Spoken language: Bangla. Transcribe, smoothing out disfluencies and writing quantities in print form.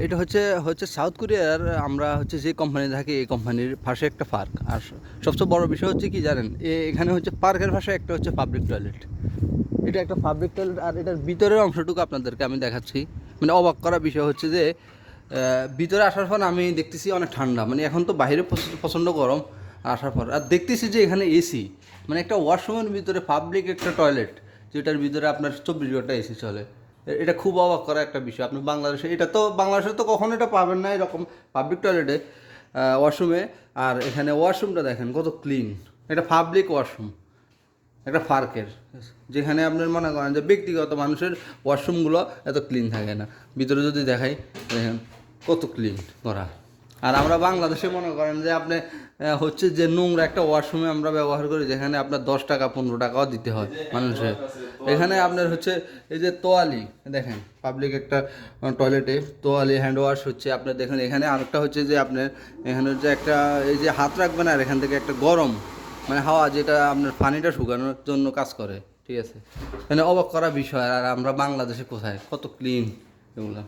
এটা হচ্ছে হচ্ছে সাউথ কোরিয়ার। আমরা হচ্ছে যে কোম্পানি থাকি এই কোম্পানির পাশে একটা পার্ক। আর সবচেয়ে বড় বিষয় হচ্ছে কি জানেন, এখানে হচ্ছে পার্কের পাশে একটা হচ্ছে পাবলিক টয়লেট। এটা একটা পাবলিক টয়লেট, আর এটার ভিতরের অংশটুকু আপনাদেরকে আমি দেখাচ্ছি। মানে অবাক করা বিষয় হচ্ছে যে ভিতরে আসার পর আমি দেখতেছি অনেক ঠান্ডা, মানে এখন তো বাইরে প্রচণ্ড গরম। আসার পর আর দেখতেছি যে এখানে এসি, মানে একটা ওয়াশরুমের ভিতরে পাবলিক একটা টয়লেট, যেটার ভিতরে আপনার 24 ঘন্টা এসি চলে। এটা খুব অবাক করা একটা বিষয়। আপনি বাংলাদেশে এটা তো বাংলাদেশে তো কখনো এটা পাবেন না এরকম পাবলিক টয়লেটে, ওয়াশরুমে। আর এখানে ওয়াশরুমটা দেখেন কত ক্লিন। এটা পাবলিক ওয়াশরুম একটা পার্কের, যেখানে আপনার মনে করেন যে ব্যক্তিগত মানুষের ওয়াশরুমগুলো এত ক্লিন থাকে না। ভিতরে যদি দেখাই দেখেন কত ক্লিন করা। আর আমরা বাংলাদেশে মনে করেন যে আপনি হচ্ছে যে নোংরা একটা ওয়াশরুমে আমরা ব্যবহার করি, যেখানে আপনার 10 টাকা 15 টাকাও দিতে হয় মানুষের। এখানে আপনার হচ্ছে এই যে তোয়ালি দেখেন, পাবলিক একটা টয়লেটে তোয়ালি হ্যান্ড ওয়াশ হচ্ছে আপনার দেখেন। এখানে আরেকটা হচ্ছে যে আপনার এখানে হচ্ছে একটা এই যে হাত রাখবেন, আর এখান থেকে একটা গরম মানে হাওয়া, যেটা আপনার পানিটা শুকানোর জন্য কাজ করে। ঠিক আছে, মানে অবাক করা বিষয়। আর আমরা বাংলাদেশে কোথায়, কত ক্লিন এগুলো।